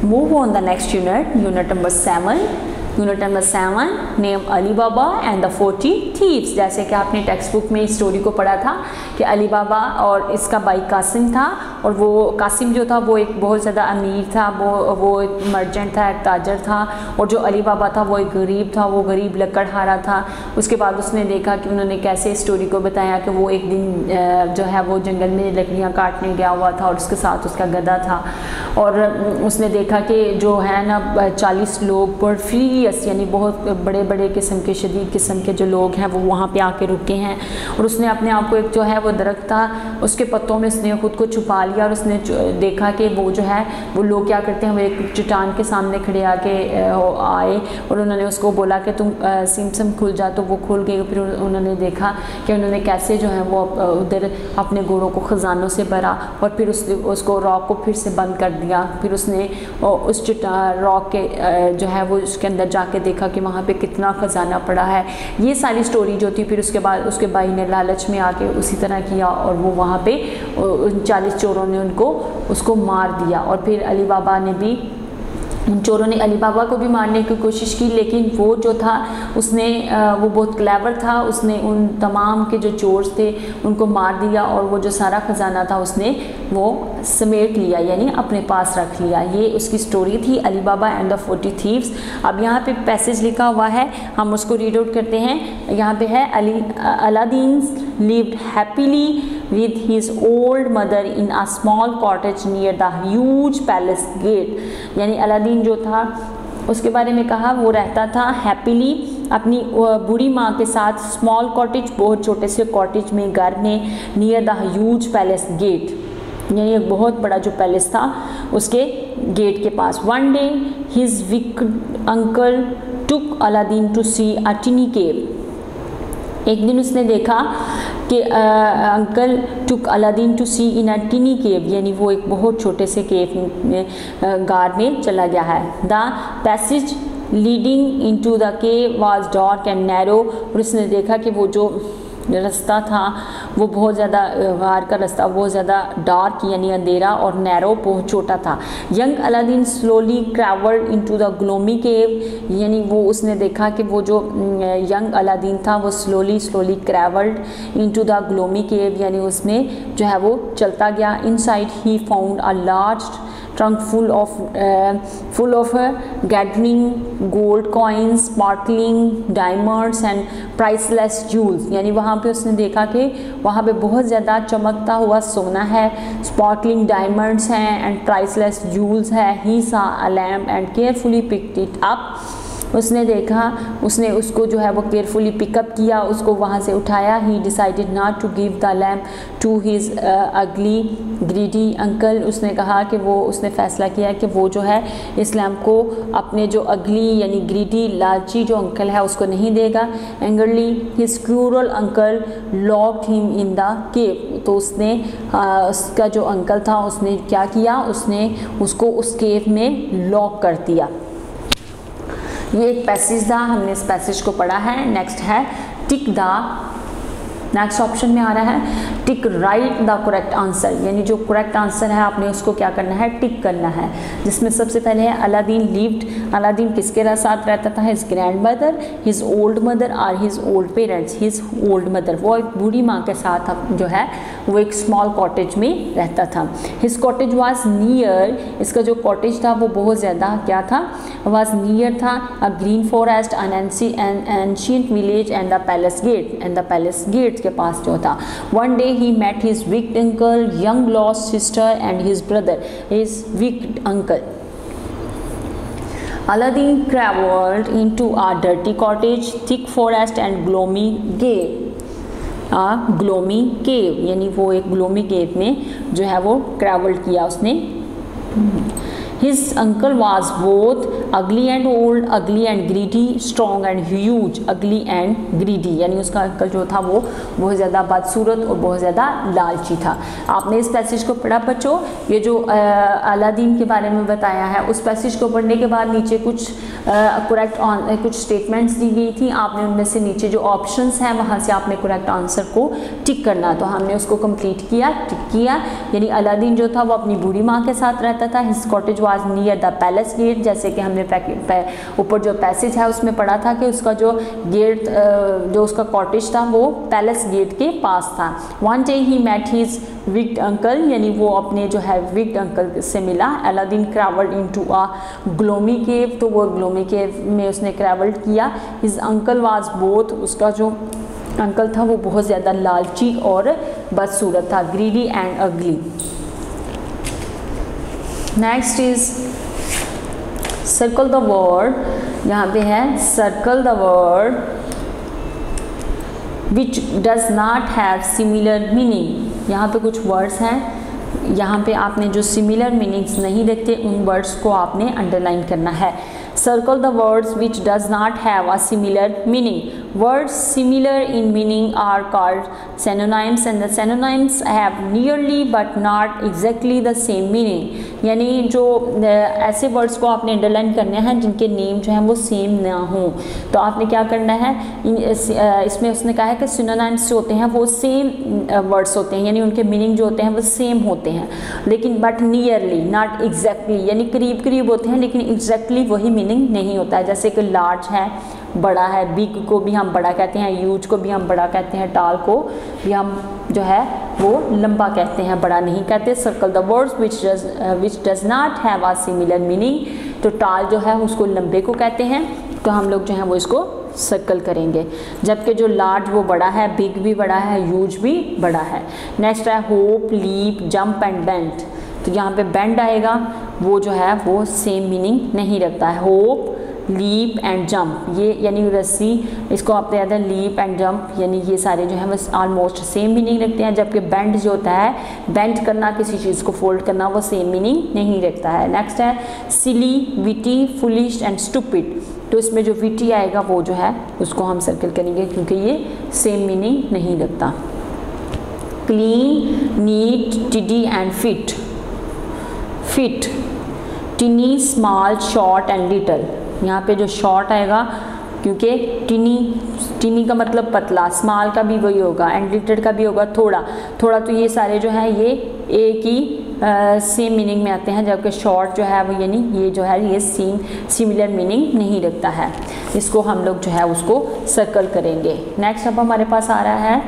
Move on the next unit, unit number 7. Unit number 7 name Ali Baba and the 40 thieves. जैसे कि आपने text book में इस story को पढ़ा था कि अली बाबा और इसका भाई कासिम था, और वो कासिम जो था वो एक बहुत ज़्यादा अमीर था, वो एक मर्चेंट था, एक ताजर था, और जो अली बाबा था वो एक गरीब था, वो गरीब लकड़हारा था। उसके बाद उसने देखा कि उन्होंने कैसे इस स्टोरी को बताया कि वो एक दिन जो है वो जंगल में लकड़ियाँ काटने गया हुआ था और उसके साथ उसका गधा था, और उसने देखा कि जो है ना 40 लोग पर फ्री यानी बहुत बड़े बड़े किस्म के शदीद किस्म के जो लोग हैं वो वहाँ पे आके रुके हैं, और उसने अपने आप को एक जो है वो दरख्त था उसके पत्तों में उसने खुद को छुपा लिया, और उसने देखा कि वो जो है वो लोग क्या करते हैं, वो एक चट्टान के सामने खड़े आके आए और उन्होंने उसको बोला कि तुम सिम खुल जा, तो वो खुल गई। फिर उन्होंने देखा कि उन्होंने कैसे जो है वो उधर अपने घोड़ों को ख़जानों से भरा, और फिर उसको रॉक को फिर से बंद कर दिया। फिर उसने उस रॉक के जो है वो उसके अंदर जाके देखा कि वहाँ पे कितना ख़जाना पड़ा है। ये सारी स्टोरी जो थी, फिर उसके बाद उसके भाई ने लालच में आके उसी तरह किया, और वो वहाँ पे उन 40 चोरों ने उसको मार दिया। और फिर अली बाबा ने भी, उन चोरों ने अली बाबा को भी मारने की कोशिश की, लेकिन वो जो था उसने वो बहुत क्लेवर था, उसने उन तमाम के जो चोर थे उनको मार दिया, और वो जो सारा ख़जाना था उसने वो समेट लिया, यानी अपने पास रख लिया। ये उसकी स्टोरी थी अली बाबा एंड द 40 थीव्स। अब यहाँ पे पैसेज लिखा हुआ है, हम उसको रीड आउट करते हैं। यहाँ पे है Aladdin lived happily with his old mother in a small cottage near the huge palace gate। यानी अलादीन जो था उसके बारे में कहा, वो रहता था हैप्पीली अपनी बूढ़ी माँ के साथ स्मॉल कॉटेज, बहुत छोटे से कॉटेज में, घर में, near the huge palace gate, यानी एक बहुत बड़ा जो पैलेस था उसके गेट के पास। One day his wicked uncle took Aladdin to see a tiny cave. एक दिन उसने देखा कि uncle took Aladdin to see in a tiny cave, यानी वो एक बहुत छोटे से केव में गार में चला गया है। The passage leading into the cave was dark and narrow. और उसने देखा कि वो जो रास्ता था वो बहुत ज़्यादा, गार का रास्ता बहुत ज़्यादा डार्क यानी अंधेरा और नैरो, बहुत छोटा था। Young Aladdin slowly travelled into the gloomy cave, यानी वो उसने देखा कि वो जो यंग अलादीन था वो slowly travelled into the gloomy cave, यानी उसमें जो है वो चलता गया। Inside he found a large trunk full of glittering gold coins, sparkling diamonds and priceless jewels। यानी वहाँ पे उसने देखा कि वहाँ पे बहुत ज़्यादा चमकता हुआ सोना है, sparkling diamonds हैं and priceless jewels है। He saw a lamp and carefully picked it up। उसने देखा, उसने उसको जो है वो केयरफुली पिकअप किया, उसको वहाँ से उठाया। He decided not to give the lamp to his ugly greedy uncle. उसने कहा कि वो, उसने फ़ैसला किया कि वो जो है इस लैम्प को अपने जो अगली यानी ग्रीडी लालची जो अंकल है उसको नहीं देगा। Angrily his crural uncle locked him in the cave. तो उसने उसका जो अंकल था उसने क्या किया, उसने उसको उस केव में लॉक कर दिया। ये एक पैसेज था, हमने इस पैसेज को पढ़ा है। नेक्स्ट है टिक द, नेक्स्ट ऑप्शन में आ रहा है टिक राइट द करेक्ट आंसर, यानी जो करेक्ट आंसर है आपने उसको क्या करना है, टिक करना है। जिसमें सबसे पहले है अलादीन लिव्ड, अलादीन किसके साथ रहता था, his grandmother, his old mother और his old parents. His old mother वो एक बूढ़ी माँ के साथ जो है वो एक स्मॉल कॉटेज में रहता था। हिज कॉटेज वाज नियर, इसका जो कॉटेज था वो बहुत ज़्यादा क्या था, वाज नियर था a green forest, an ancient village and the palace gate, and the palace gate के पास जो था। One day he met his wicked uncle, young lost sister and his brother, his wicked uncle. Aladdin traveled into a dirty cottage, thick forest and gloomy cave. A gloomy cave, यानी वो एक gloomy cave में जो है वो travel किया उसने। His uncle was both अगली एंड ओल्ड, अगली and greedy, strong and huge, अगली एंड ग्रीडी, यानी उसका अंकल जो था वो बहुत ज़्यादा बदसूरत और बहुत ज़्यादा लालची था। आपने इस पैसेज को पढ़ा बच्चों? ये जो अलादीन के बारे में बताया है, उस पैसेज को पढ़ने के बाद नीचे कुछ कुछ स्टेटमेंट्स दी गई थी, आपने उनमें से नीचे जो ऑप्शंस हैं वहाँ से आपने करेक्ट आंसर को टिक करना। तो हमने उसको कंप्लीट किया, टिक किया। यानी अलादीन जो था वो अपनी बूढ़ी माँ के साथ रहता था। His cottage was near the palace gate, जैसे कि हमने ऊपर जो पैसेज है उसमें पढ़ा था कि उसका जो गेट, जो उसका कॉटेज था वो पैलेस गेट के पास था। One day he met his wicked uncle, यानी वो अपने जो है विक्ड अंकल से मिला। Aladdin travelled into a gloomy cave, तो वो ग्लोमी केव में उसने ट्रैवल्ड किया। हिज अंकल वाज बोथ, उसका जो अंकल था वो बहुत ज़्यादा लालची और बदसूरत था, ग्रीडी एंड अगली। Next is circle the word, यहाँ पे है circle the word which does not have similar meaning. यहाँ पे कुछ वर्ड्स हैं, यहाँ पे आपने जो सिमिलर मीनिंग्स नहीं देखते उन वर्ड्स को आपने अंडरलाइन करना है। Circle the words which does not have a similar meaning. Words similar in meaning are called synonyms and the synonyms have nearly but not exactly the same meaning. यानी जो ऐसे वर्ड्स को आपने underline करने हैं जिनके नेम जो हैं वो सेम ना हो, तो आपने क्या करना है, इसमें उसने कहा है कि सिनोनिम्स जो होते हैं वो सेम वर्ड्स होते हैं, यानी उनके मीनिंग जो होते हैं वो सेम होते हैं, लेकिन बट नियरली नॉट एग्जैक्टली, यानी करीब करीब होते हैं लेकिन एग्जैक्टली वही मीनिंग नहीं होता है। जैसे कि लार्ज है, बड़ा है, बिग को भी हम बड़ा कहते हैं, ह्यूज को भी हम बड़ा कहते हैं, टाल को भी हम जो है वो लंबा कहते हैं, बड़ा नहीं कहते। Circle the words which does not have a similar meaning, तो टाल जो है उसको लंबे को कहते हैं, तो हम लोग जो है वो इसको सर्कल करेंगे। जबकि जो लार्ज वो बड़ा है, बिग भी बड़ा है, ह्यूज भी बड़ा है। नेक्स्ट है hop, leap, jump and bend, तो यहाँ पे बेंड आएगा, वो जो है वो सेम मीनिंग नहीं रखता है। होप, लीप एंड जंप, ये यानी रस्सी, इसको आपने याद है लीप एंड जंप, यानी ये सारे जो हैं वो ऑलमोस्ट सेम मीनिंग रखते हैं। जबकि बेंड जो होता है, बेंड करना, किसी चीज़ को फोल्ड करना, वो सेम मीनिंग नहीं रखता है। नेक्स्ट है सिली, विटी, फुलिश एंड स्टूपिड, तो इसमें जो विटी आएगा वो जो है उसको हम सर्कल करेंगे क्योंकि ये सेम मीनिंग नहीं रखता। क्लीन, नीट, टिडी and fit, fit, टिनी, small, short and little, यहाँ पे जो शॉर्ट आएगा क्योंकि टिनी का मतलब पतला, स्मॉल का भी वही होगा एंड लिटल का भी होगा थोड़ा थोड़ा, तो ये सारे जो है ये एक ही सेम मीनिंग में आते हैं, जबकि शॉर्ट जो है वो यानी ये जो है ये सिमिलर मीनिंग नहीं रखता है। इसको हम लोग जो है उसको सर्कल करेंगे। नेक्स्ट अब हमारे पास आ रहा है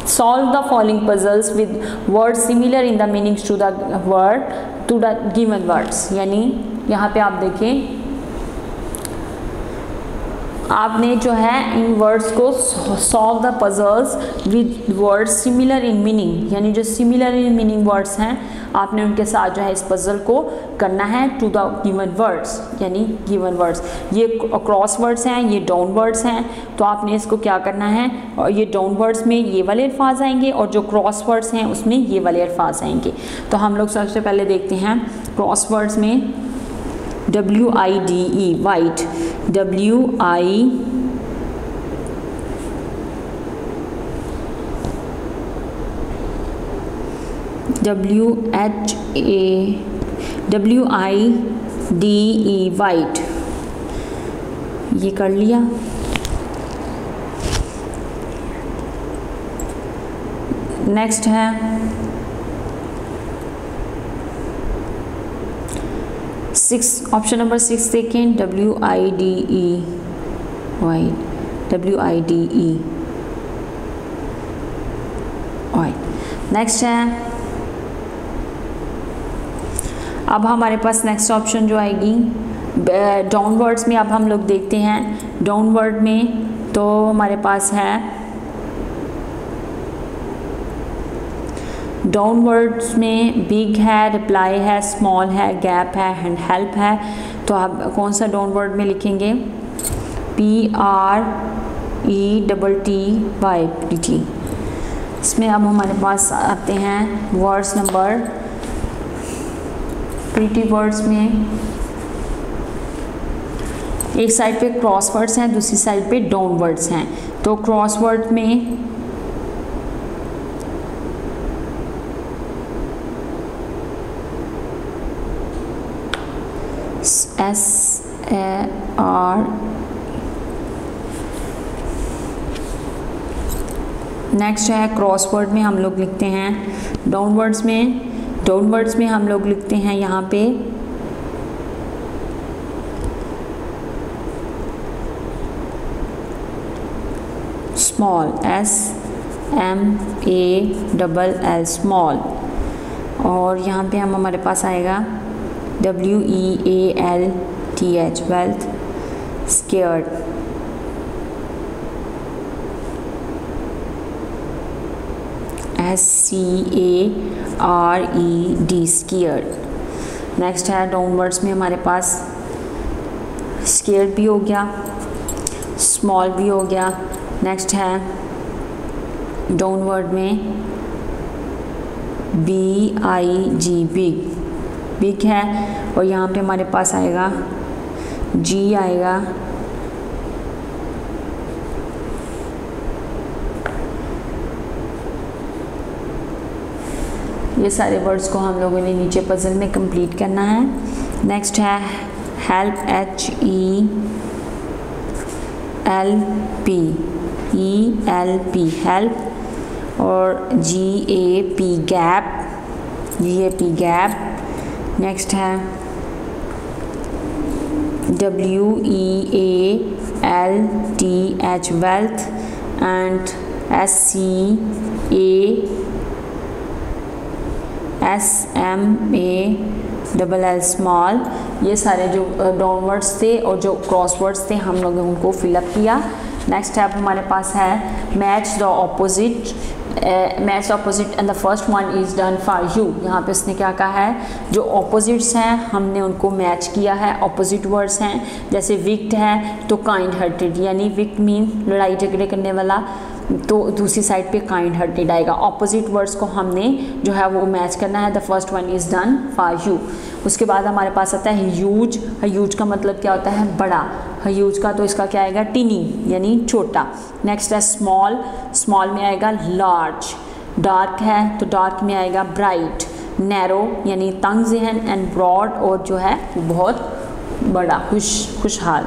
solve the following puzzles with words similar in the meanings to the word to the given words, यानी यहाँ पे आप देखें, आपने जो है इन वर्ड्स को solve the puzzles with words similar in meaning, यानी जो सिमिलर इन मीनिंग वर्ड्स हैं आपने उनके साथ जो है इस पजल को करना है टू द गिवन वर्ड्स, यानी गिवन वर्ड्स ये क्रॉस वर्ड्स हैं, ये डाउन वर्ड्स हैं, तो आपने इसको क्या करना है, और ये डाउन वर्ड्स में ये वाले अल्फाज आएंगे और जो क्रॉस वर्ड्स हैं उसमें ये वाले अल्फाज आएंगे। तो हम लोग सबसे पहले देखते हैं क्रॉस वर्ड्स में WIDE वाइट, WIDE वाइट, ये कर लिया। नेक्स्ट है ऑप्शन नंबर 6 देखें, WIDE white, WIDE white. Next है, अब हमारे पास नेक्स्ट ऑप्शन जो आएगी डाउन वर्ड्स में। अब हम लोग देखते हैं डाउन वर्ड में, तो हमारे पास है डाउन वर्ड्स में बिग है, रिप्लाई है, स्मॉल है, गैप है एंड हेल्प है। तो आप कौन सा डाउन वर्ड में लिखेंगे, PRETTY। इसमें अब हमारे पास आते हैं वर्ड्स नंबर, प्रीटी वर्ड्स में एक साइड पे क्रॉसवर्ड्स हैं, दूसरी साइड पे डाउनवर्ड्स हैं। तो क्रॉसवर्ड में SAR, नेक्स्ट है क्रॉसवर्ड में हम लोग लिखते हैं डाउनवर्ड्स में हम लोग लिखते हैं यहाँ पे स्मॉल, SMALL स्मॉल। और यहाँ पे हमारे पास आएगा WEALTH wealth, scared, SCARED scared. Next है डाउनवर्ड्स में हमारे पास स्केयर्ड भी हो गया, स्मॉल भी हो गया। नेक्स्ट है डाउनवर्ड में BIG बिग है, और यहाँ पे हमारे पास आएगा G आएगा, ये सारे वर्ड्स को हम लोगों ने नीचे पजल में कंप्लीट करना है। नेक्स्ट है हेल्प, HELP हेल्प, और GAP गैप। नेक्स्ट है WEALTH wealth, and SMALL small. ये सारे जो डाउनवर्ड्स थे और जो क्रॉसवर्ड्स थे हम लोगों ने उनको फिलअप किया। नेक्स्ट स्टेप हमारे पास है match the opposite and the first one is done for you. यहाँ पे उसने क्या कहा है, जो ऑपोजिट्स हैं हमने उनको मैच किया है। ऑपोजिट वर्ड्स हैं जैसे विक्ट है तो काइंड हार्टेड, यानी विक्ट मीन लड़ाई झगड़े करने वाला, तो दूसरी साइड पे काइंड हार्टेड आएगा। ऑपोजिट वर्ड्स को हमने जो है वो मैच करना है। The first one is done for you. उसके बाद हमारे पास आता है ह्यूज। ह्यूज का मतलब क्या होता है, बड़ा। ह्यूज का तो इसका क्या आएगा, टीनी यानी छोटा। नेक्स्ट है स्मॉल, स्मॉल में आएगा लार्ज। डार्क है तो डार्क में आएगा ब्राइट। नैरो यानी तंग ज़हन, एंड ब्रॉड और जो है बहुत बड़ा, खुशहाल।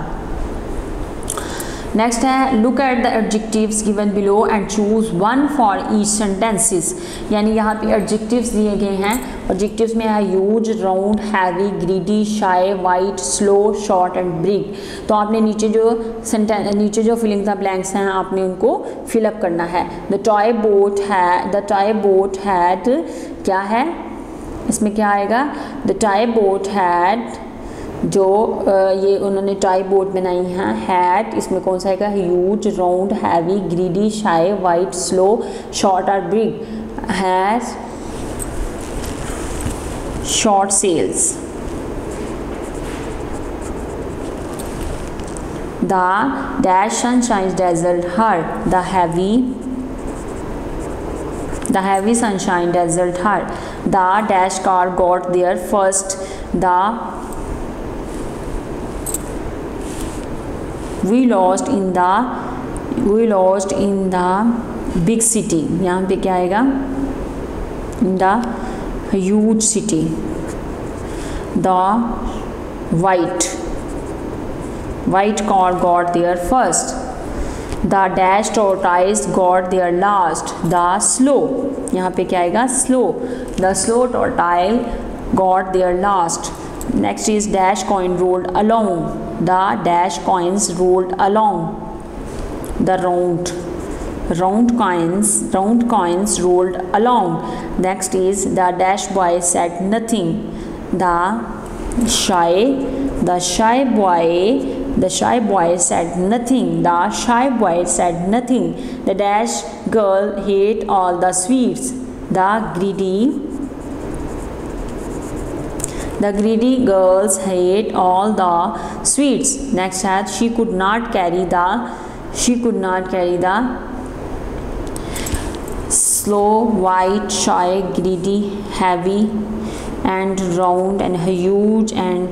नेक्स्ट है look at the adjectives given below and choose one for each sentences. यानी यहाँ पे एडजेक्टिव्स दिए गए हैं। एडजेक्टिव्स में है huge, round, heavy, greedy, shy, white, slow, short and big. तो आपने नीचे जो फिलिंग द ब्लैंक्स हैं आपने उनको फिलअप करना है। द टॉय बोट हैड क्या है, इसमें क्या आएगा, द टॉय बोट हैड, जो ये उन्होंने टॉय बोट बनाई है, हैट इसमें कौन सा आएगा, huge, round, heavy, greedy, shy, white, slow, short और big. Has short sails. The dash sunshine dazzled her. The heavy sunshine dazzled her. The dash car got there first. We lost in the big city. यहाँ पे क्या आएगा, in the huge city. The white car got there first. The dash tortoise got there last. The slow, यहाँ पे क्या आएगा, slow. The slow tortoise got there last. Next is dash coin rolled along. The dash coins rolled along. The round coins rolled along. Next is the dash boy said nothing. The shy boy said nothing. The shy boy said nothing. The dash girl ate all the sweets. The greedy girls ate all the sweets. Next has she could not carry the slow, white, shy, greedy, heavy and round and huge and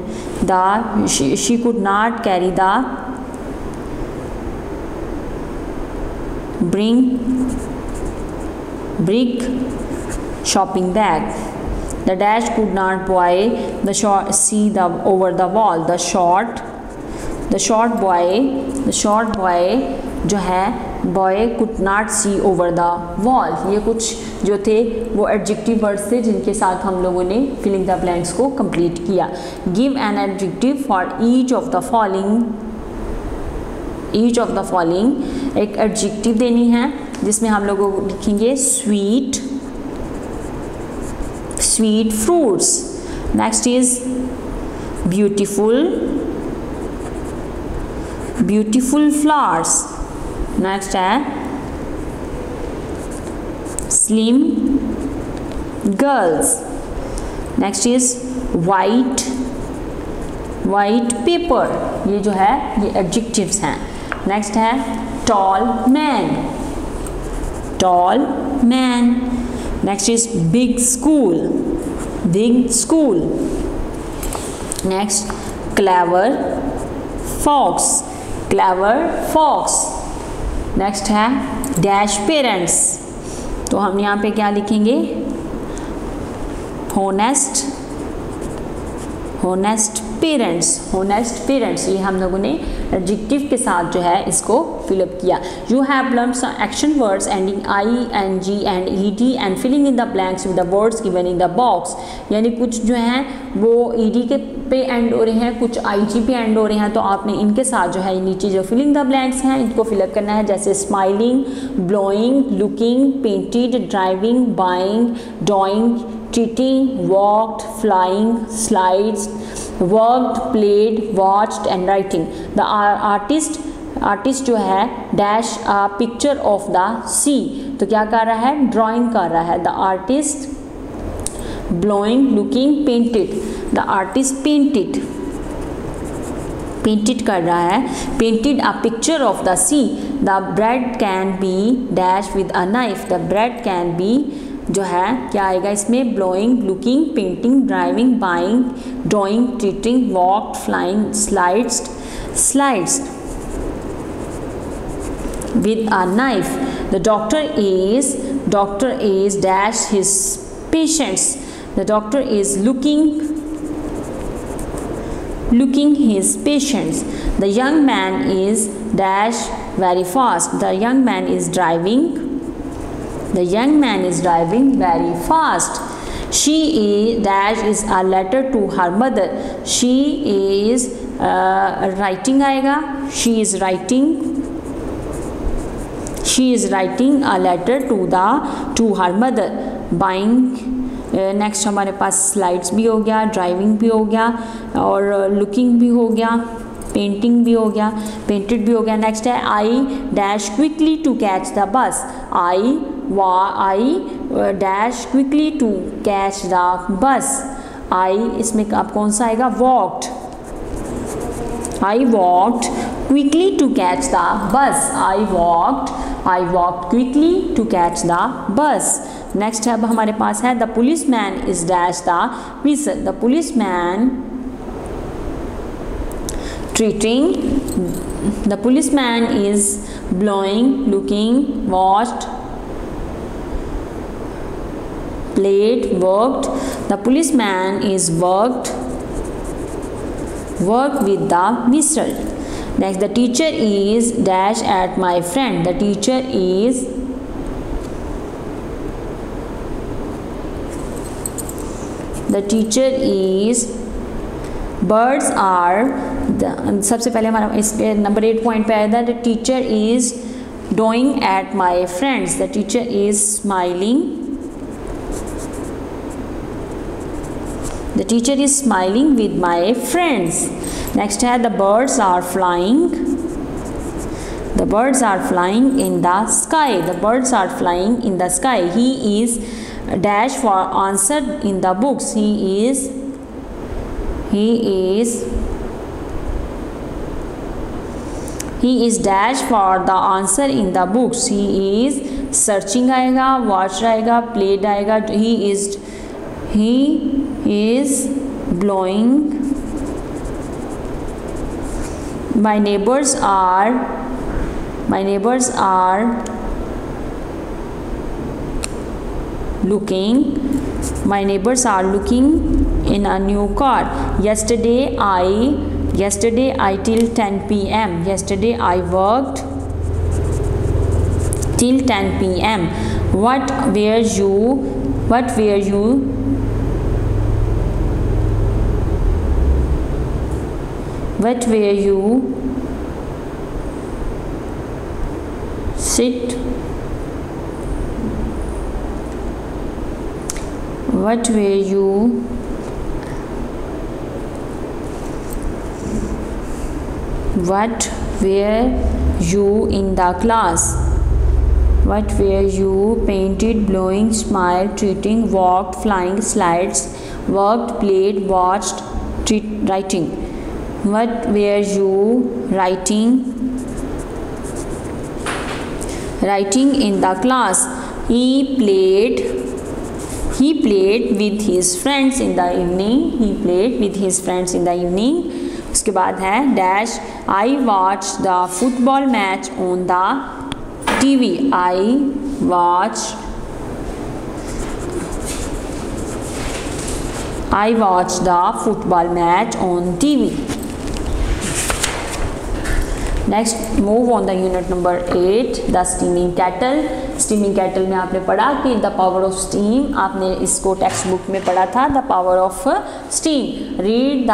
she could not carry the big shopping bag. The dash could not boy see over the wall. The short boy जो है boy could not see over the wall. ये कुछ जो थे वो adjective words थे जिनके साथ हम लोगों ने filling the blanks को complete किया. Give an adjective for each of the following. एक adjective देनी है जिसमें हम लोगों को लिखेंगे sweet fruits. Next is beautiful flowers. Next है slim girls. Next is white paper. ये जो है ये adjectives हैं. Next है tall man. Next is big school. Next clever fox. Next है dash parents. तो हम यहाँ पे क्या लिखेंगे? honest parents. ये हम लोगों ने एडजेक्टिव के साथ जो है इसको फिलअप किया. You have learned some action words ending ing and ed and filling in the blanks with the words given in the box. यानी कुछ जो हैं वो ed के पे एंड हो रहे हैं, कुछ ig पे एंड हो रहे हैं, तो आपने इनके साथ जो है नीचे जो फिलिंग द ब्लैंक्स हैं इनको फिलअप करना है. जैसे smiling, blowing, looking, painted, driving, buying, doing, treating, walked, flying, slides, worked, played, watched and writing. The artist जो है dash a picture of the sea. तो क्या कर रहा है? ड्राइंग कर रहा है. The artist blowing, looking, painted. The artist painted कर रहा है. Painted a picture of the sea. The bread can be dash with a knife. The bread can be जो है क्या आएगा इसमें? Blowing, looking, painting, driving, buying, drawing, treating, walk, flying, slides with a knife. The doctor is dash his patients. The doctor is looking his patients. The young man is dash very fast. The young man is driving very fast. She is dash is a letter to her mother. She is writing आएगा. She is writing a letter to her mother. Buying. Next हमारे पास slides भी हो गया, driving भी हो गया और looking भी हो गया, पेंटिंग भी हो गया, पेंटेड भी हो गया. नेक्स्ट है I dash quickly to catch the bus. I dash quickly to catch the bus. I इसमें अब कौन सा आएगा? Walked. I walked quickly to catch the bus. I walked quickly to catch the bus. Next है अब हमारे पास है the policeman is dash the whistle. The policeman treating. The policeman is blowing, looking, watched, played, worked. The policeman is worked with the whistle. Next, the teacher is dash at my friend. The teacher is birds are सबसे पहले हमारा इस पे number 8 point पे आया था. The teacher is doing at my friends. The teacher is smiling. The teacher is smiling with my friends. Next है the birds are flying. The birds are flying in the sky. The birds are flying in the sky. He is dash for answer in the books. He is dash for the answer in the books. He is searching आएगा, watch आएगा, played आएगा. He is blowing My neighbors are looking in a new car. Yesterday I till 10 p.m. Yesterday I worked till 10 p.m. What were you sit? What were you in the class? What were you painted, blowing, smiled, treating, walked, flying, slides, worked, played, watched, writing? What were you writing in the class? He played with his friends in the evening. उसके बाद है dash I watched the football match on the TV. I watched the football match on TV. Next, move on the unit number 8, the steaming kettle. Steaming cattle में आपने पढ़ा कि the power of steam, आपने इसको text book में पढ़ा था, the power of steam. Read the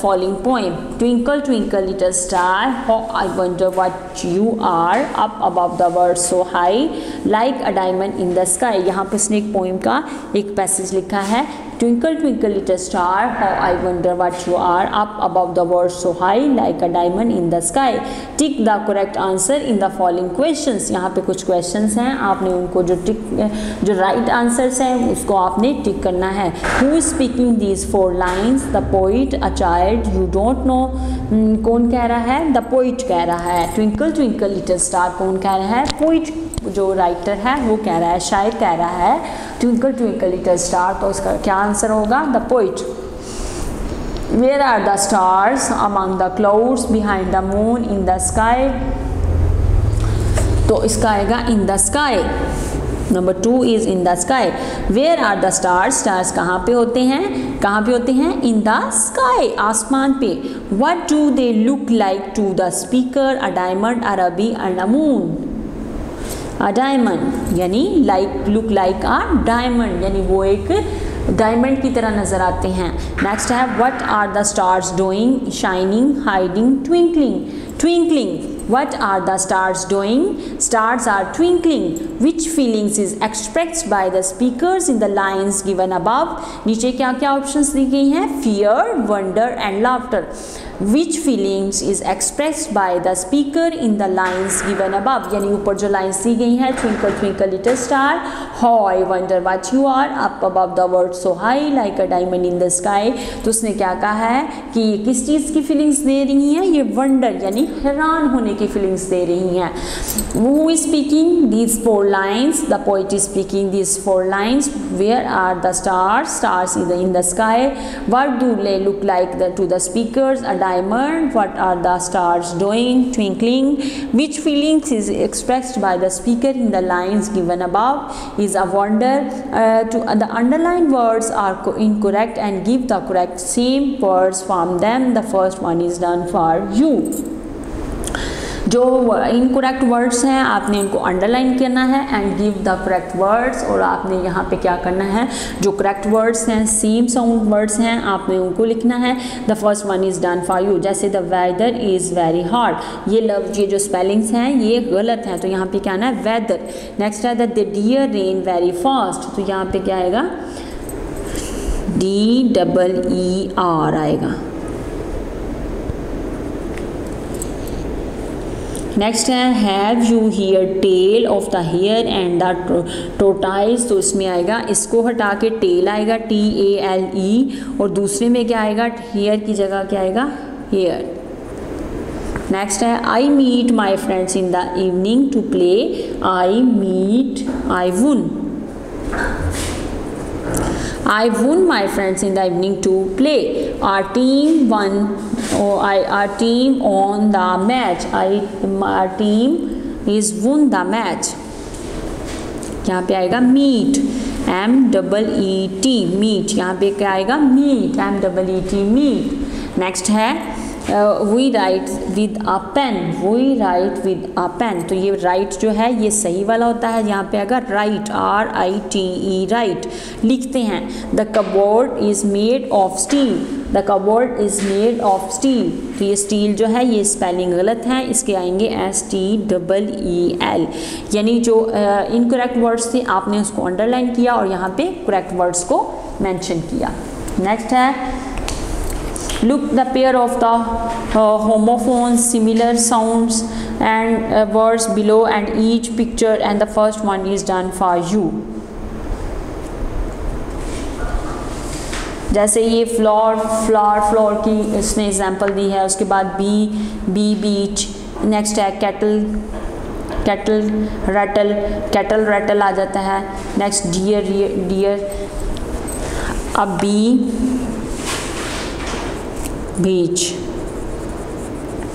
following poem. Twinkle twinkle little star, how I wonder what you are, up above the world so high, like a diamond in the sky. यहाँ पर इसने एक poem का एक passage लिखा है. Twinkle twinkle little star, how I wonder what you are, up above the world so high, like a diamond in the sky. Tick the correct answer in the following questions. यहाँ पे कुछ questions हैं, आपने उनको जो right answers हैं उसको आपने टिक करना है. Who is speaking these 4 lines? The poet, a child, you don't know. कौन कह रहा है? द पोइट कह रहा है. ट्विंकल ट्विंकल लिटिल स्टार कौन कह रहा है? पोइट जो राइटर है वो कह रहा है, शायर कह रहा है ट्विंकल ट्विंकल लिटिल स्टार. तो उसका क्या आंसर होगा? The poet. Where are the stars among the clouds behind the moon in the sky? तो इसका आएगा in the sky. Number 2 is in the sky. Where are the stars? Stars कहाँ पे होते हैं? कहाँ पे होते हैं? In the sky, आसमान पे. What do they look like to the speaker? A diamond, a ruby and a moon. A diamond यानी look like a diamond, यानी वो एक डायमंड की तरह नजर आते हैं. नेक्स्ट है what are the stars doing? Shining, hiding, twinkling. Twinkling. What are the stars doing? Stars are twinkling. Which feelings is expressed by the speakers in the lines given above? नीचे क्या क्या options दी गई हैं? Fear, wonder and laughter. Which feelings is expressed by the speaker in the lines given above? यानी ऊपर जो lines दी गई हैं, twinkle twinkle little star, how I wonder what you are, up above the world so high, like a diamond in the sky. तो उसने क्या कहा है कि ये किस चीज़ की फीलिंग्स दे रही हैं? ये वंडर यानी हैरान होने की फीलिंग्स दे रही हैं. Who is speaking these 4 lines? The poet is speaking these 4 lines. Where are the stars? Stars in the sky. What do they look like to the speakers? A diamond. What are the stars doing? Twinkling. Which feelings is expressed by the speaker in the lines given above? Is a wonder. The underlined words are incorrect and give the correct same words from them. The first one is done for you. जो incorrect words हैं आपने इनको underline करना है and give the correct words. और आपने यहाँ पे क्या करना है? जो करेक्ट वर्ड्स हैं, सेम साउंड वर्ड्स हैं, आपने उनको लिखना है. The first one is done for you. जैसे the weather is very hot, ये जो स्पेलिंग्स हैं ये गलत हैं, तो यहाँ पे क्या है? वेदर. नेक्स्ट है the deer ran very fast, तो यहाँ पे क्या आएगा? DEER आएगा. नेक्स्ट है have you hear tale of the hare and the tortoise, तो इसमें आएगा, इसको हटा के टेल आएगा TALE, और दूसरे में क्या आएगा? हेयर की जगह क्या आएगा? हेयर. नेक्स्ट है I meet my friends in the evening to play. I meet, I won. I won my friends in the evening to play. Our team won. Our team won the match. Our team is won the match. यहाँ पे आएगा meet. MEET meet. यहाँ पे क्या आएगा meet. MEET meet. Next है we write with a pen. We write with a pen. तो ये write जो है ये सही वाला होता है. यहाँ पे अगर write RITE write लिखते हैं. The cupboard is made of steel. The cupboard is made of steel. तो ये steel जो है ये स्पेलिंग गलत है. इसके आएंगे STEEL. यानी जो इनकरेक्ट वर्ड्स थे आपने उसको अंडरलाइन किया और यहाँ पे करेक्ट वर्ड्स को मेंशन किया. नेक्स्ट है look the pair of the homophones similar sounds and words below and each picture and the first one is done for you. जैसे ये फ्लोर की इसने एग्जांपल दी है. उसके बाद बी बीच. नेक्स्ट है कैटल रैटल आ जाता है. Next deer. अब बीच.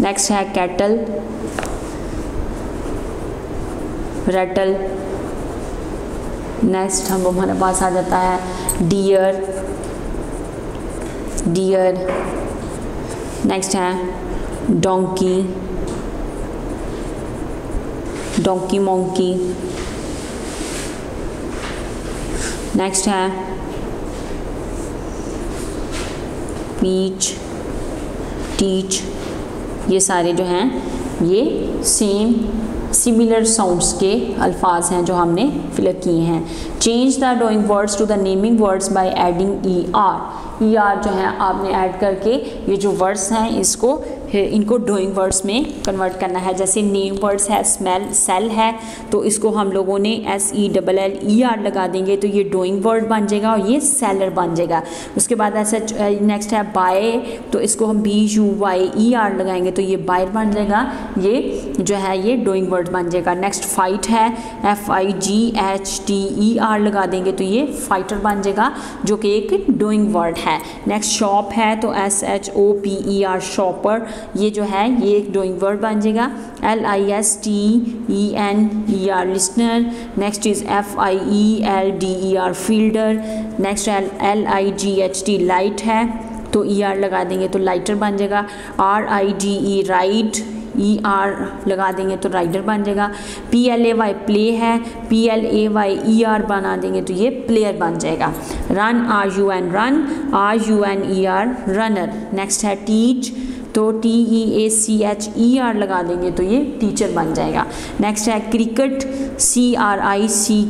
नेक्स्ट है कैटल रैटल. नेक्स्ट हमारे पास आ जाता है डियर. नेक्स्ट है डोंकी मोंकी. नेक्स्ट है पीच टीच. ये सारे जो हैं ये सिमिलर साउंड्स के अल्फाज हैं जो हमने फिलअप किए हैं. Change the doing words to the naming words by adding ER जो है आपने ऐड करके ये जो वर्ड्स हैं इनको डूइंग वर्ड्स में कन्वर्ट करना है. जैसे नेम वर्ड्स है स्मेल सेल है तो इसको हम लोगों ने SELLER लगा देंगे तो ये डूइंग वर्ड बन जाएगा और ये सेलर बन जाएगा. उसके बाद ऐसा नेक्स्ट है बाय तो इसको हम BUYER लगाएंगे तो ये बायर बन जाएगा. ये जो है ये डूइंग वर्ड बन जाएगा. नेक्स्ट फाइट है FIGHTER लगा देंगे तो ये फाइटर बन जाएगा जो कि एक डूइंग वर्ड है. नेक्स्ट शॉप है तो SHOPER शॉपर ये जो है ये एक डूइंग वर्ड बन जाएगा. LISTENER listener. Next is FIELDER fielder. Next LIGHT light है तो ER लगा देंगे तो लाइटर बन जाएगा. RIDE राइड ER लगा देंगे तो राइडर बन जाएगा. PLAY प्ले है PLAYER बना देंगे तो ये प्लेयर बन जाएगा. Run RUN run RUNER runner. Next है टीच तो TEACHER लगा देंगे तो ये टीचर बन जाएगा. नेक्स्ट है क्रिकेट CRICKETER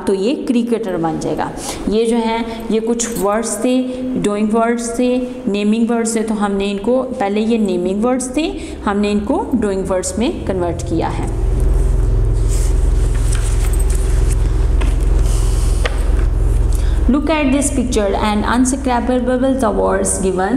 तो ये क्रिकेटर बन जाएगा. ये जो है ये कुछ वर्ड्स थे डूइंग वर्ड्स थे नेमिंग वर्ड्स थे. तो हमने इनको पहले ये नेमिंग वर्ड्स थे हमने इनको डूइंग वर्ड्स में कन्वर्ट किया है. Look at this picture and unscrapable the words given.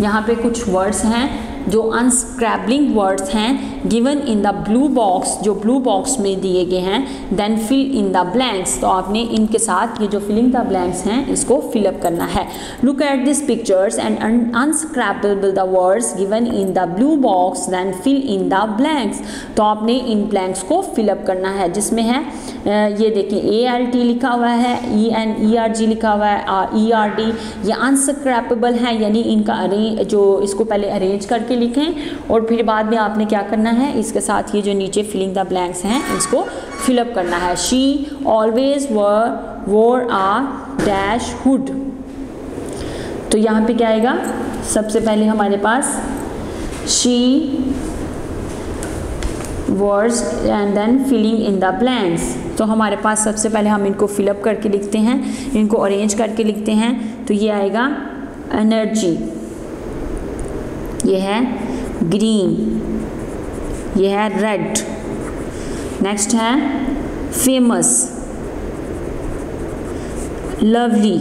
यहाँ पे कुछ वर्ड्स हैं जो अनस्क्रैबलिंग वर्ड्स हैं given in the blue box जो ब्लू बॉक्स में दिए गए हैं. Then fill in the blanks तो आपने इनके साथ ये जो फिलिंग द ब्लैंक्स हैं इसको फिलअप करना है. Look at this pictures and unscramble the words given in the blue box then fill in the blanks. तो आपने इन ब्लैंक्स को फिलअप करना है जिसमें है ये देखिए ALT लिखा हुआ है ENERG लिखा हुआ है ERD. ये अनस्क्रैपेबल है यानी इनका जो इसको पहले अरेंज करके लिखें और फिर बाद में आपने क्या करना है इसके साथ ये जो नीचे फिलिंग द ब्लैंक्स हैं इसको फिलअप करना है. She always wore uh dash hood. तो यहाँ पे क्या आएगा सबसे पहले हमारे पास शी words and then filling in the blanks. तो हमारे पास सबसे पहले हम इनको फिलअप करके लिखते हैं इनको अरेंज करके लिखते हैं. तो ये आएगा एनर्जी. ये है ग्रीन. ये है रेड. नेक्स्ट है फेमस लवली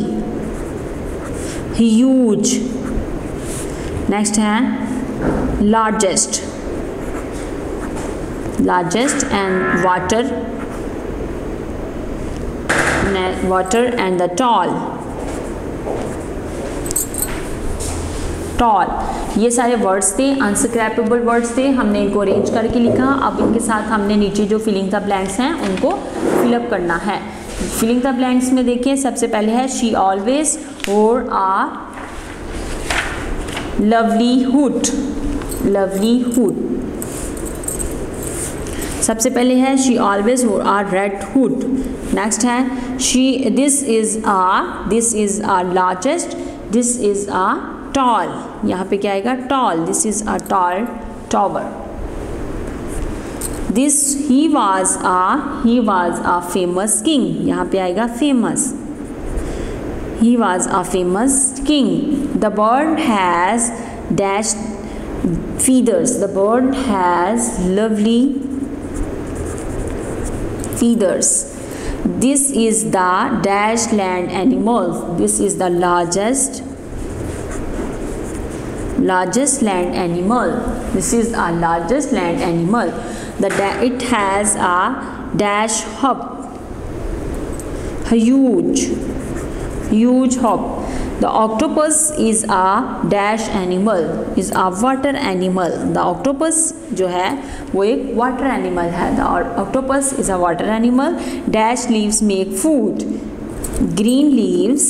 ह्यूज. नेक्स्ट है largest and water water and the tall, tall, ये सारे वर्ड्स थे, अनस्क्रैपेबल वर्ड्स थे, हमने इनको अरेंज करके लिखा। अब इनके साथ हमने नीचे जो फिलिंग द ब्लैंक्स हैं उनको फिलअप करना है। फिलिंग द ब्लैंक्स में देखिए सबसे पहले है she always wore a lovely hood, lovely hood. सबसे पहले है she always wore a red hood. Next है she this is a largest, this is a tall, यहाँ पे क्या आएगा tall, this is a tall tower. This he was a famous king, यहाँ पे आएगा famous, he was a famous king. The bird has dash feathers, the bird has lovely feathers. This is the dash land animal, this is the largest land animal, this is a largest land animal. It has a dash hub, a huge hub. The octopus is a dash animal, is a water animal. The octopus जो है वो एक water animal है। The octopus is a water animal. Dash leaves make food. Green leaves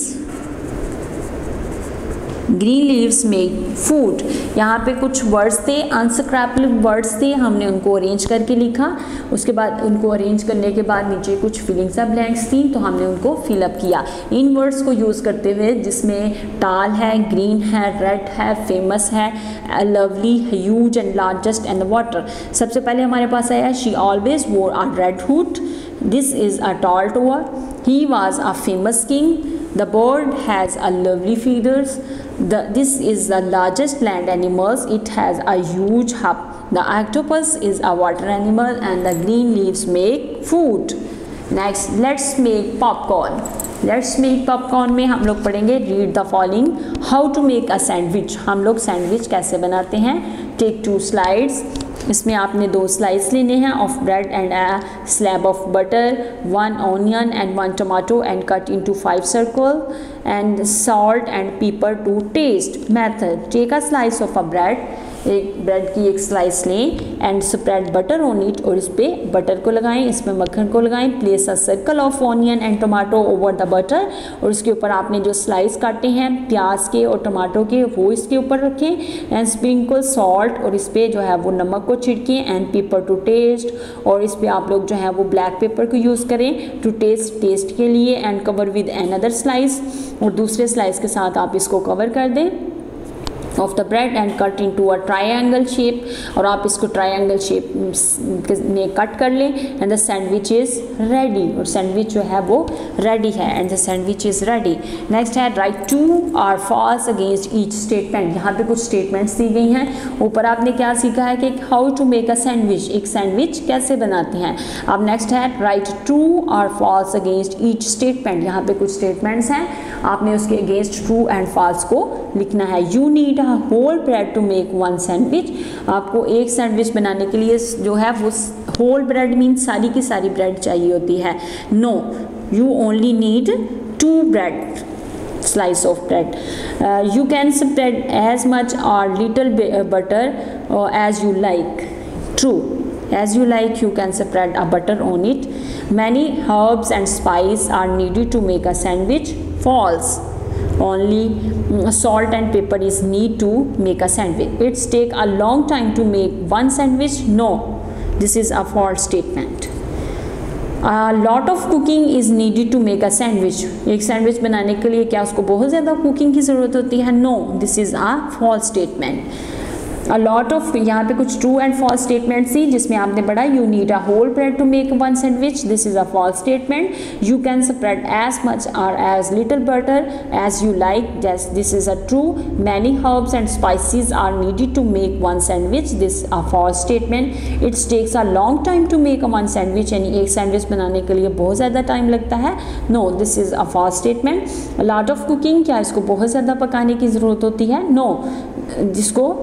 make food. यहाँ पे कुछ words थे, अनस्क्रैपेबल words थे, हमने उनको अरेंज करके लिखा। उसके बाद उनको अरेंज करने के बाद नीचे कुछ फिलिंग्स ऑफ ब्लैंक्स थी तो हमने उनको फिलअप किया इन वर्ड्स को यूज़ करते हुए, जिसमें टाल है, ग्रीन है, रेड है, फेमस है, lovely, huge and largest and water. सबसे पहले हमारे पास आया she always wore a red hood, this is a tall tower, he was a famous king, the bird has a lovely feathers, this is the largest land animals, it has a huge hub, the octopus is a water animal and the green leaves make food. Next let's make popcorn. Let's make popcorn में हम लोग पढ़ेंगे read the following, how to make a sandwich, हम लोग sandwich कैसे बनाते हैं। take 2 slides, इसमें आपने 2 स्लाइस लेने हैं of bread and a slab of butter, 1 onion and 1 tomato and cut into 5 circle and salt and pepper to taste. Method, take a slice of a bread, एक bread की एक slice लें and spread butter on it, और इस पर butter को लगाएं, इसमें मक्खन को लगाएं, place a circle of onion and tomato over the butter, और इसके ऊपर आपने जो स्लाइस काटे हैं प्याज के और टमाटो के वो इसके ऊपर रखें एंड स्प्रिंकल सॉल्ट, और इस पर जो है वो नमक को छिड़कें एंड पेपर टू टेस्ट, और इस पर आप लोग जो है वो ब्लैक पेपर को यूज़ करें टू टेस्ट के लिए and cover with another slice, और दूसरे स्लाइस के साथ आप इसको कवर कर दें of the bread and cut into a triangle shape, और आप इसको ट्रायंगल शेप में कट कर लें and the sandwich is ready, और सैंडविच जो है वो रेडी है and the sandwich is ready. Next है राइट ट्रू और फॉल्स अगेंस्ट ईच स्टेटमेंट। यहाँ पे कुछ स्टेटमेंट्स दी गई हैं। ऊपर आपने क्या सीखा है कि how to make a sandwich, एक सैंडविच कैसे बनाते हैं। अब नेक्स्ट है राइट ट्रू और फॉल्स अगेंस्ट ईच स्टेटमेंट। यहाँ पे कुछ स्टेटमेंट्स हैं, आपने उसके अगेंस्ट ट्रू एंड फॉल्स को लिखना है। You need whole bread to make 1 sandwich, आपको एक सैंडविच बनाने के लिए जो है वो होल ब्रेड मीन्स सारी की सारी ब्रेड चाहिए होती है। No, you only need 2 bread slice of bread. You can spread as much or little butter as you like. True, as you like you can spread a butter on it. Many herbs and spices are needed to make a sandwich. False, only salt and pepper is need to make a sandwich. It's take a long time to make 1 sandwich. No, this is a false statement. A lot of cooking is needed to make a sandwich. एक sandwich बनाने के लिए क्या उसको बहुत ज़्यादा cooking की ज़रूरत होती है? No, this is a false statement. A lot of, यहाँ पे कुछ ट्रू एंड फॉल्स स्टेटमेंट थी जिसमें आपने पढ़ा you need a whole bread to make 1 sandwich, this is a false statement. You can spread as much और as little butter as you like, this is a true. Many herbs and spices are needed to make 1 sandwich, this a false statement. It's takes a long time to make a 1 sandwich, यानी एक sandwich बनाने के लिए बहुत ज़्यादा time लगता है। No, this is a false statement. A lot of cooking, क्या इसको बहुत ज़्यादा पकाने की ज़रूरत होती है? नो, जिसको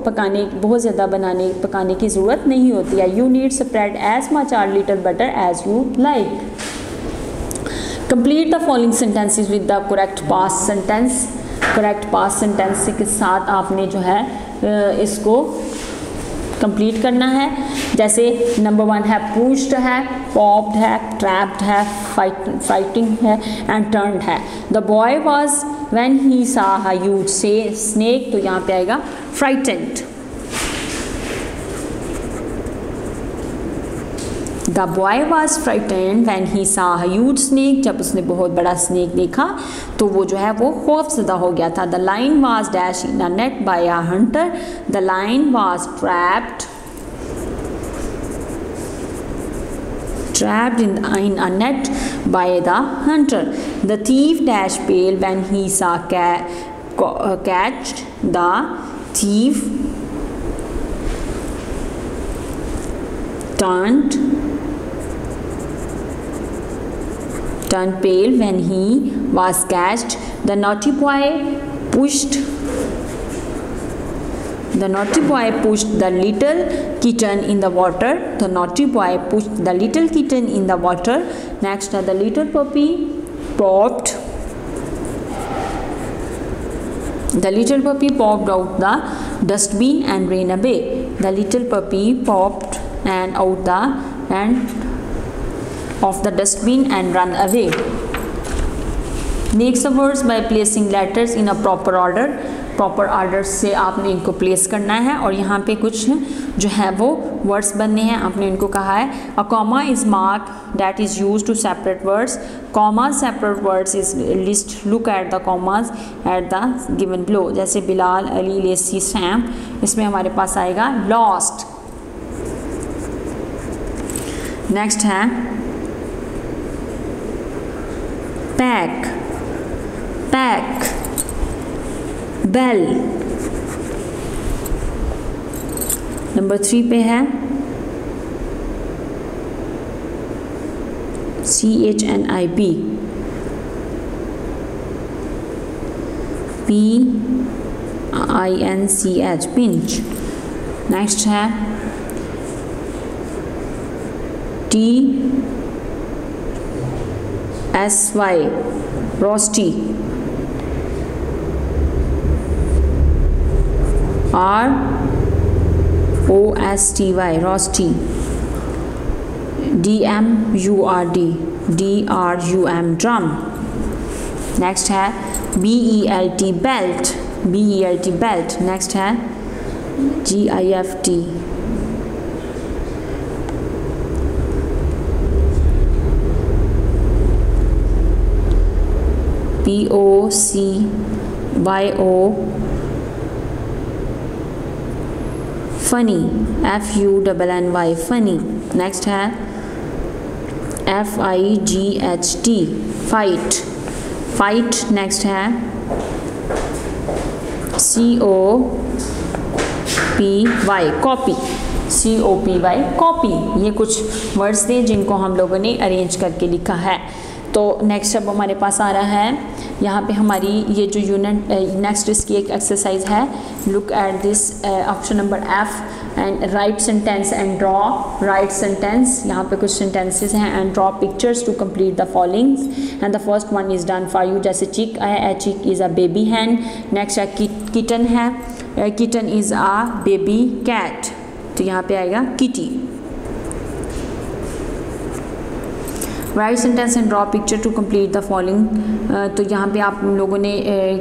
बहुत ज़्यादा पकाने की ज़रूरत नहीं होती है। You need spread as much और little butter as you like. Complete the following sentences with the correct past sentence. Correct past sentence के साथ आपने जो है इसको कंप्लीट करना है। जैसे नंबर 1 है पुश्ड है, पॉप्ड है, ट्रैप्ड है, फाइटिंग है एंड टर्न्ड है। The boy was when he saw a huge snake, तो यहाँ पे आएगा frightened. The boy was frightened when he saw a huge snake, जब उसने बहुत बड़ा स्नेक देखा तो वो जो है वो खौफजदा हो गया था। The line was dash in a net by a hunter, the line was trapped in a net by the hunter. The thief dash pale when he saw catch. The thief turned pale when he was catched. The naughty boy pushed the little kitten in the water. The naughty boy pushed the little kitten in the water. Next, the little puppy popped. The little puppy popped out the dustbin and ran away. The little puppy popped and out the end of the dustbin and ran away. Make the words by placing letters in a proper order. Proper order से आपने इनको place करना है और यहाँ पे कुछ जो है वो वर्ड्स बनने हैं। आपने इनको कहा है a comma is mark that is use to separate words. Comma separate words is list, look at the commas at the given below. जैसे बिलाल, अली, लेसी, सैम, इसमें हमारे पास आएगा लॉस्ट। नेक्स्ट है पैक, पैक, बेल। नंबर 3 पे है CHNIP, PINCH, pinch। नेक्स्ट है TSY, रोस्टी। ROSTY, रोस्टी। DMURD, DRUM, drum. नेक्स्ट है BELT, belt, BELT, belt. Next है GIFT, POCYO, funny, FUNNY, funny. Next है FIGHT, फाइट, फाइट। नेक्स्ट है COPY, कॉपी, COPY, कॉपी। ये कुछ वर्ड्स थे जिनको हम लोगों ने अरेंज करके लिखा है। तो नेक्स्ट अब हमारे पास आ रहा है यहाँ पे हमारी ये जो यूनिट, नेक्स्ट इसकी एक एक्सरसाइज है। Look at this option number F and write sentence and draw. Write sentence, यहाँ पे कुछ सेंटेंसेस हैं and draw pictures to complete the followings and the first one is done for you. जैसे chick है, chick is a baby hen. Next है kitten है, kitten is a baby cat, तो यहाँ पे आएगा kitty. Write sentence and draw picture to complete the following, तो यहाँ पे आप लोगों ने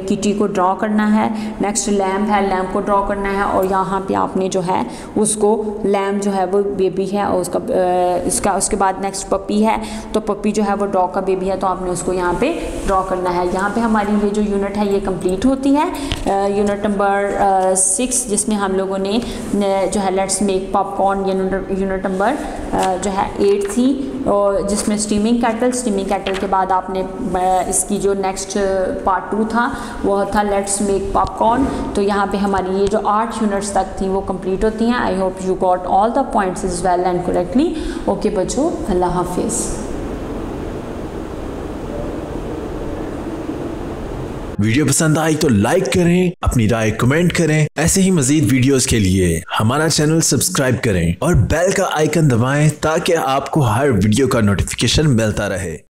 किटी को ड्रॉ करना है। नेक्स्ट लैम्प है, लैम्प को ड्रॉ करना है और यहाँ पे आपने जो है उसको, लैम्प जो है वो बेबी है और उसके बाद नेक्स्ट पपी है, तो पपी जो है वो डॉग का बेबी है, तो आपने उसको यहाँ पे ड्रॉ करना है। यहाँ पे हमारी ये जो यूनिट है ये कंप्लीट होती है। यूनिट नंबर 6 जिसमें हम लोगों ने जो है let's make popcorn, unit number जो है 8 थी, और जिसमें स्टीमिंग कैटल के बाद आपने इसकी जो नेक्स्ट पार्ट 2 था वो था लेट्स मेक पॉपकॉर्न। तो यहाँ पे हमारी ये जो 8 यूनिट्स तक थी वो कंप्लीट होती हैं। I hope you got all the points is well and correctly. Okay बच्चों, अल्लाह हाफिज़। वीडियो पसंद आई तो लाइक करें, अपनी राय कमेंट करें। ऐसे ही मजीद वीडियोस के लिए हमारा चैनल सब्सक्राइब करें और बेल का आइकन दबाएं ताकि आपको हर वीडियो का नोटिफिकेशन मिलता रहे।